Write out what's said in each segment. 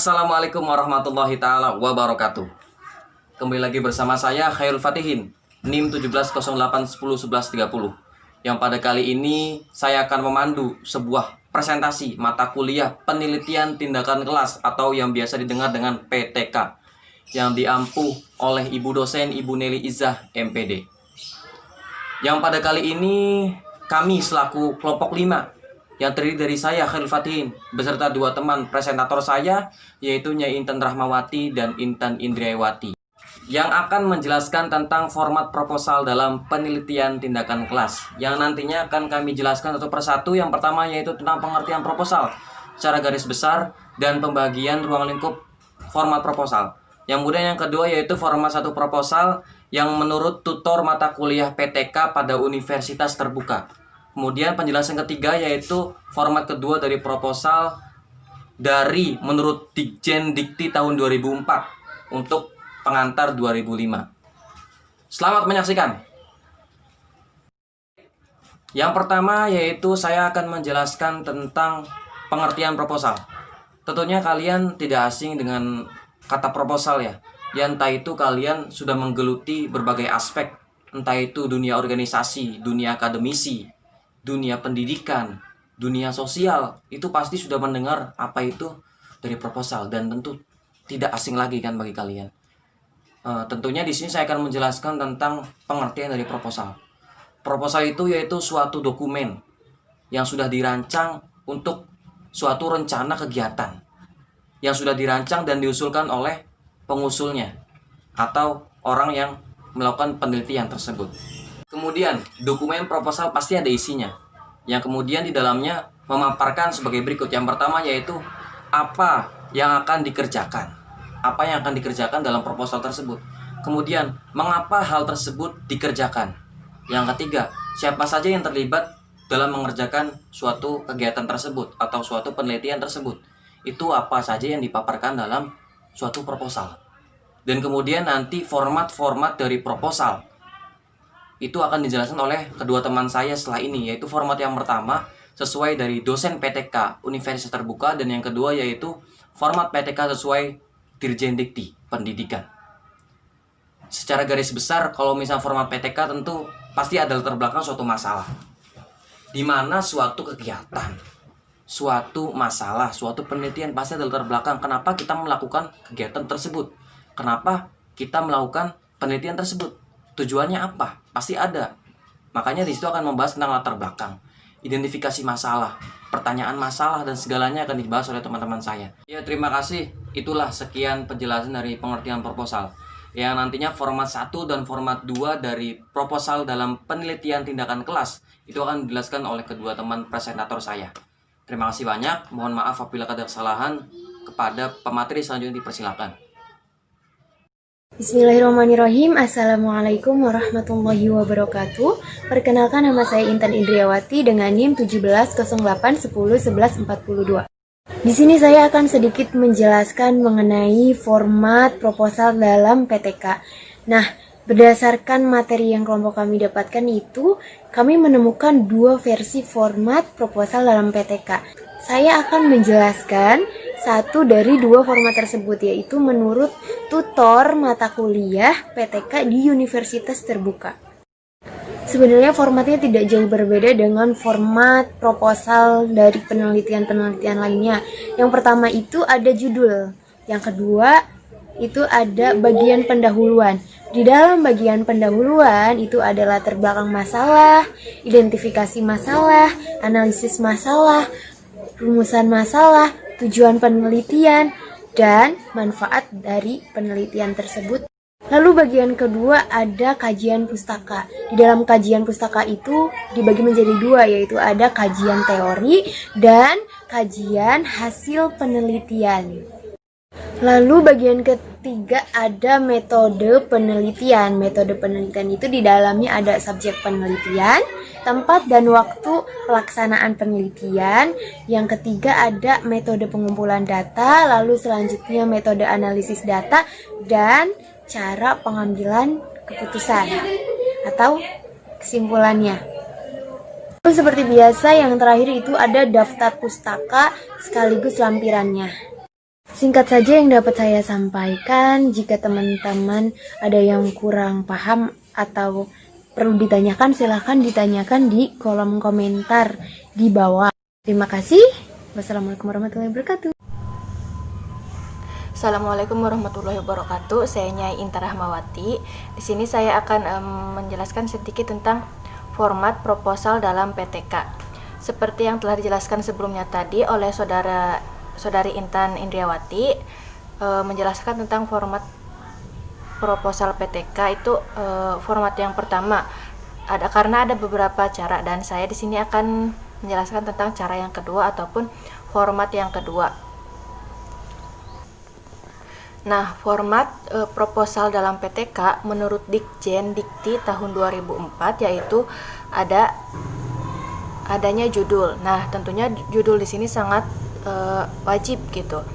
Assalamualaikum warahmatullahi ta'ala wabarakatuh. Kembali lagi bersama saya Khairul Fatihin, NIM 1708101130, yang pada kali ini saya akan memandu sebuah presentasi mata kuliah penelitian tindakan kelas atau yang biasa didengar dengan PTK, yang diampu oleh Ibu dosen Ibu Nelly Izzah MPD. Yang pada kali ini kami selaku kelompok 5 yang terdiri dari saya Khairul Fatihin beserta dua teman presentator saya, yaitu Nyai Intan Rahmawati dan Intan Indriawati, yang akan menjelaskan tentang format proposal dalam penelitian tindakan kelas, yang nantinya akan kami jelaskan satu persatu. Yang pertama yaitu tentang pengertian proposal secara garis besar dan pembagian ruang lingkup format proposal. Yang kemudian yang kedua yaitu format satu proposal yang menurut tutor mata kuliah PTK pada universitas terbuka. Kemudian penjelasan ketiga yaitu format kedua dari proposal dari menurut Ditjen Dikti tahun 2004 untuk pengantar 2005. Selamat menyaksikan. Yang pertama yaitu saya akan menjelaskan tentang pengertian proposal. Tentunya kalian tidak asing dengan kata proposal ya. Ya, entah itu kalian sudah menggeluti berbagai aspek, entah itu dunia organisasi, dunia akademisi, dunia pendidikan, dunia sosial, itu pasti sudah mendengar apa itu dari proposal, dan tentu tidak asing lagi kan bagi kalian. Tentunya di sini saya akan menjelaskan tentang pengertian dari proposal. Proposal itu yaitu suatu dokumen yang sudah dirancang untuk suatu rencana kegiatan yang sudah dirancang dan diusulkan oleh pengusulnya atau orang yang melakukan penelitian tersebut. Kemudian, dokumen proposal pasti ada isinya, yang kemudian di dalamnya memaparkan sebagai berikut. Yang pertama yaitu apa yang akan dikerjakan, apa yang akan dikerjakan dalam proposal tersebut. Kemudian, mengapa hal tersebut dikerjakan. Yang ketiga, siapa saja yang terlibat dalam mengerjakan suatu kegiatan tersebut atau suatu penelitian tersebut. Itu apa saja yang dipaparkan dalam suatu proposal. Dan kemudian nanti format-format dari proposal itu akan dijelaskan oleh kedua teman saya setelah ini, yaitu format yang pertama sesuai dari dosen PTK Universitas Terbuka, dan yang kedua yaitu format PTK sesuai Dirjen Dikti Pendidikan. Secara garis besar, kalau misal format PTK tentu pasti ada latar belakang suatu masalah, di mana suatu kegiatan, suatu masalah, suatu penelitian pasti ada latar belakang kenapa kita melakukan kegiatan tersebut, kenapa kita melakukan penelitian tersebut, tujuannya apa, pasti ada. Makanya di situ akan membahas tentang latar belakang, identifikasi masalah, pertanyaan masalah, dan segalanya akan dibahas oleh teman-teman saya. Ya, terima kasih. Itulah sekian penjelasan dari pengertian proposal, yang nantinya format 1 dan format 2 dari proposal dalam penelitian tindakan kelas itu akan dijelaskan oleh kedua teman presentator saya. Terima kasih banyak. Mohon maaf apabila ada kesalahan. Kepada pemateri selanjutnya dipersilakan. Bismillahirrahmanirrahim. Assalamualaikum warahmatullahi wabarakatuh. Perkenalkan, nama saya Intan Indriawati dengan NIM 1708101142. Di sini saya akan sedikit menjelaskan mengenai format proposal dalam PTK. Nah, berdasarkan materi yang kelompok kami dapatkan itu, kami menemukan dua versi format proposal dalam PTK. Saya akan menjelaskan satu dari dua format tersebut, yaitu menurut tutor mata kuliah PTK di Universitas Terbuka. Sebenarnya formatnya tidak jauh berbeda dengan format proposal dari penelitian-penelitian lainnya. Yang pertama itu ada judul, yang kedua itu ada bagian pendahuluan. Di dalam bagian pendahuluan itu ada latar belakang masalah, identifikasi masalah, analisis masalah, rumusan masalah, tujuan penelitian, dan manfaat dari penelitian tersebut. Lalu bagian kedua ada kajian pustaka. Di dalam kajian pustaka itu dibagi menjadi dua, yaitu ada kajian teori dan kajian hasil penelitian. Lalu bagian ketiga ada metode penelitian. Metode penelitian itu di dalamnya ada subjek penelitian, tempat dan waktu pelaksanaan penelitian. Yang ketiga ada metode pengumpulan data, lalu selanjutnya metode analisis data, dan cara pengambilan keputusan atau kesimpulannya. Lalu seperti biasa yang terakhir itu ada daftar pustaka sekaligus lampirannya. Singkat saja yang dapat saya sampaikan. Jika teman-teman ada yang kurang paham atau perlu ditanyakan, silahkan ditanyakan di kolom komentar di bawah. Terima kasih. Wassalamualaikum warahmatullahi wabarakatuh. Assalamualaikum warahmatullahi wabarakatuh. Saya Nyai Inta Rahmawati. Di sini saya akan menjelaskan sedikit tentang format proposal dalam PTK. Seperti yang telah dijelaskan sebelumnya tadi oleh Saudari Intan Indriawati, menjelaskan tentang format proposal PTK itu format yang pertama. Karena ada beberapa cara dan saya di sini akan menjelaskan tentang cara yang kedua ataupun format yang kedua. Nah, format proposal dalam PTK menurut Ditjen Dikti tahun 2004 yaitu adanya judul. Nah, tentunya judul di sini sangat wajib gitu.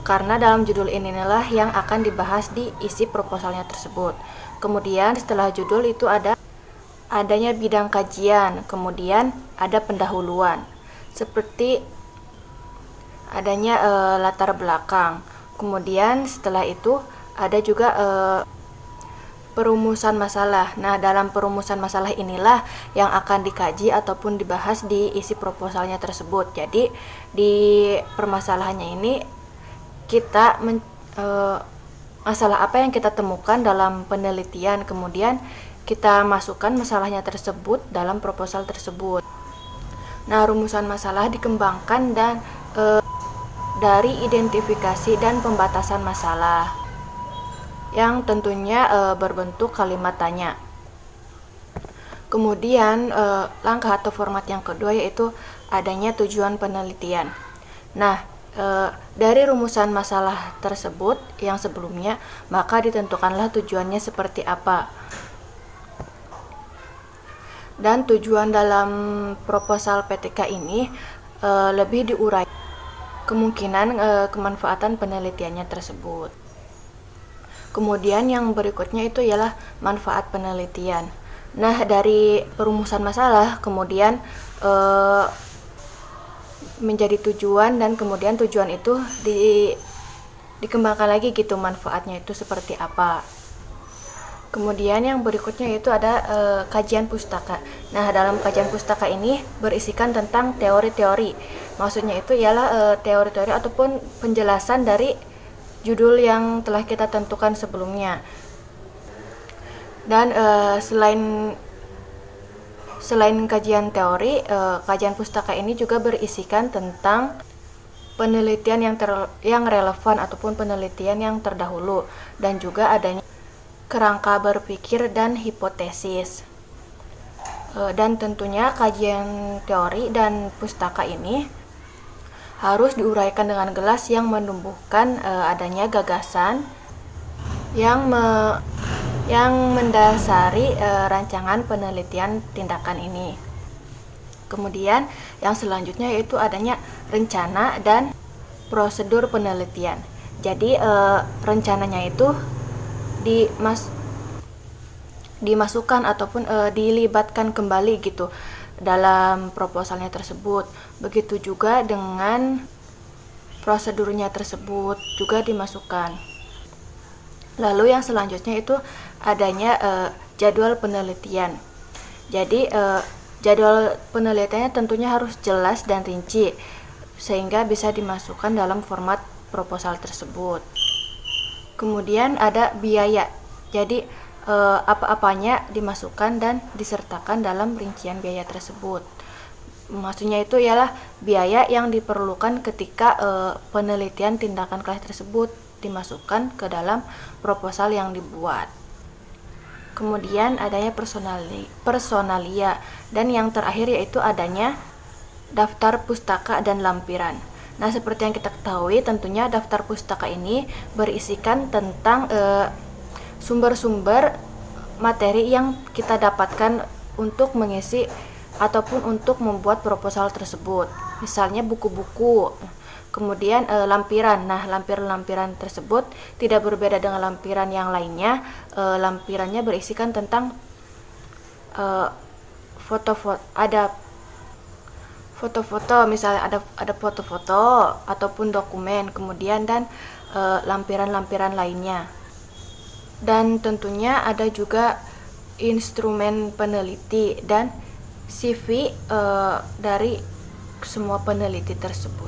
Karena dalam judul inilah yang akan dibahas di isi proposalnya tersebut. Kemudian setelah judul itu adanya bidang kajian, kemudian ada pendahuluan. Seperti adanya latar belakang. Kemudian setelah itu ada juga perumusan masalah. Nah, dalam perumusan masalah inilah yang akan dikaji ataupun dibahas di isi proposalnya tersebut. Jadi, di permasalahannya ini kita masalah apa yang kita temukan dalam penelitian, kemudian kita masukkan masalahnya tersebut dalam proposal tersebut. Nah, rumusan masalah dikembangkan dan dari identifikasi dan pembatasan masalah yang tentunya berbentuk kalimat tanya. Kemudian langkah atau format yang kedua yaitu adanya tujuan penelitian. Nah, dari rumusan masalah tersebut yang sebelumnya, maka ditentukanlah tujuannya seperti apa. Dan tujuan dalam proposal PTK ini lebih diuraikan kemungkinan kemanfaatan penelitiannya tersebut. Kemudian yang berikutnya itu ialah manfaat penelitian. Nah, dari perumusan masalah kemudian menjadi tujuan dan kemudian tujuan itu dikembangkan lagi gitu, manfaatnya itu seperti apa. Kemudian yang berikutnya itu ada kajian pustaka. Nah, dalam kajian pustaka ini berisikan tentang teori-teori. Maksudnya itu ialah teori-teori ataupun penjelasan dari judul yang telah kita tentukan sebelumnya. Dan selain kajian teori, kajian pustaka ini juga berisikan tentang penelitian yang relevan ataupun penelitian yang terdahulu, dan juga adanya kerangka berpikir dan hipotesis. Dan tentunya kajian teori dan pustaka ini harus diuraikan dengan jelas yang menumbuhkan adanya gagasan yang mendasari rancangan penelitian tindakan ini. Kemudian yang selanjutnya yaitu adanya rencana dan prosedur penelitian. Jadi rencananya itu dimasukkan ataupun dilibatkan kembali gitu dalam proposalnya tersebut. Begitu juga dengan prosedurnya tersebut juga dimasukkan. Lalu yang selanjutnya itu adanya jadwal penelitian. Jadi jadwal penelitiannya tentunya harus jelas dan rinci sehingga bisa dimasukkan dalam format proposal tersebut. Kemudian ada biaya. Jadi apa-apanya dimasukkan dan disertakan dalam rincian biaya tersebut. Maksudnya itu ialah biaya yang diperlukan ketika penelitian tindakan kelas tersebut dimasukkan ke dalam proposal yang dibuat. Kemudian adanya personalia dan yang terakhir yaitu adanya daftar pustaka dan lampiran. Nah, seperti yang kita ketahui tentunya daftar pustaka ini berisikan tentang sumber-sumber materi yang kita dapatkan untuk mengisi ataupun untuk membuat proposal tersebut. Misalnya buku-buku. Kemudian lampiran. Nah, lampiran-lampiran tersebut tidak berbeda dengan lampiran yang lainnya. Lampirannya berisikan tentang foto-foto, ada foto-foto, misalnya ada foto-foto ataupun dokumen, kemudian dan lampiran-lampiran lainnya. Dan tentunya ada juga instrumen peneliti dan CV dari semua peneliti tersebut.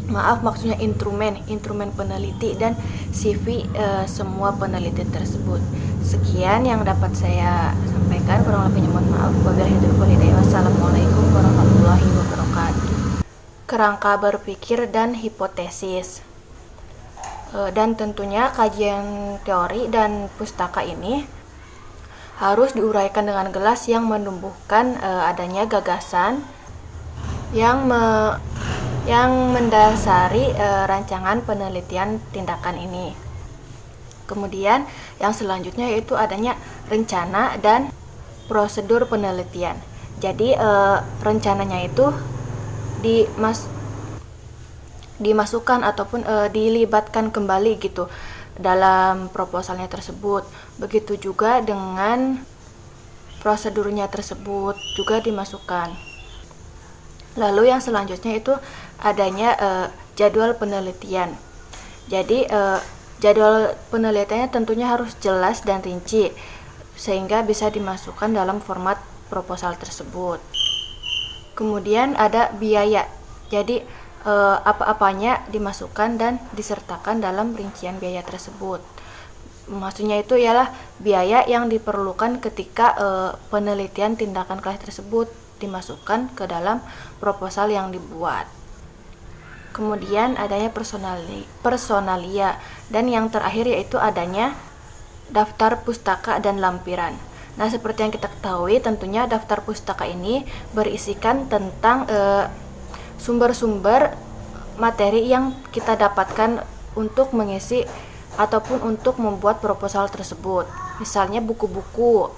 Maaf, maksudnya instrumen peneliti dan CV semua peneliti tersebut. Sekian yang dapat saya sampaikan, kurang lebihnya mohon maaf. Wabillahi taufiq wal hidayah. Wassalamualaikum warahmatullahi wabarakatuh. Kerangka berpikir dan hipotesis. Dan tentunya kajian teori dan pustaka ini harus diuraikan dengan jelas yang menumbuhkan adanya gagasan yang mendasari rancangan penelitian tindakan ini. Kemudian yang selanjutnya yaitu adanya rencana dan prosedur penelitian. Jadi rencananya itu dimasukkan ataupun dilibatkan kembali gitu dalam proposalnya tersebut. Begitu juga dengan prosedurnya tersebut juga dimasukkan. Lalu yang selanjutnya itu adanya jadwal penelitian. Jadi jadwal penelitiannya tentunya harus jelas dan rinci sehingga bisa dimasukkan dalam format proposal tersebut. Kemudian ada biaya. Jadi apa-apanya dimasukkan dan disertakan dalam rincian biaya tersebut. Maksudnya itu ialah biaya yang diperlukan ketika penelitian tindakan kelas tersebut dimasukkan ke dalam proposal yang dibuat. Kemudian adanya personalia dan yang terakhir yaitu adanya daftar pustaka dan lampiran. Nah, seperti yang kita ketahui tentunya daftar pustaka ini berisikan tentang sumber-sumber materi yang kita dapatkan untuk mengisi ataupun untuk membuat proposal tersebut. Misalnya buku-buku.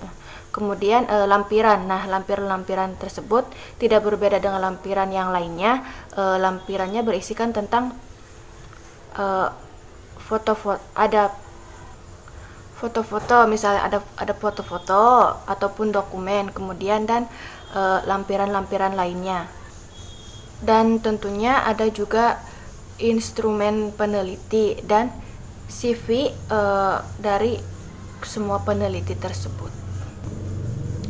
Kemudian lampiran. Nah, lampiran-lampiran tersebut tidak berbeda dengan lampiran yang lainnya. Lampirannya berisikan tentang foto-foto, misalnya ada foto-foto ataupun dokumen, kemudian dan lampiran-lampiran lainnya. Dan tentunya ada juga instrumen peneliti dan CV dari semua peneliti tersebut.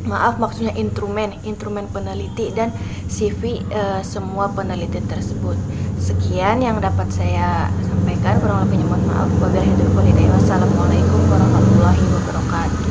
Maaf, maksudnya instrumen peneliti dan CV semua peneliti tersebut. Sekian yang dapat saya sampaikan, kurang lebihnya mohon maaf. Wabillahi taufiq wal hidayah. Wassalamualaikum warahmatullahi wabarakatuh.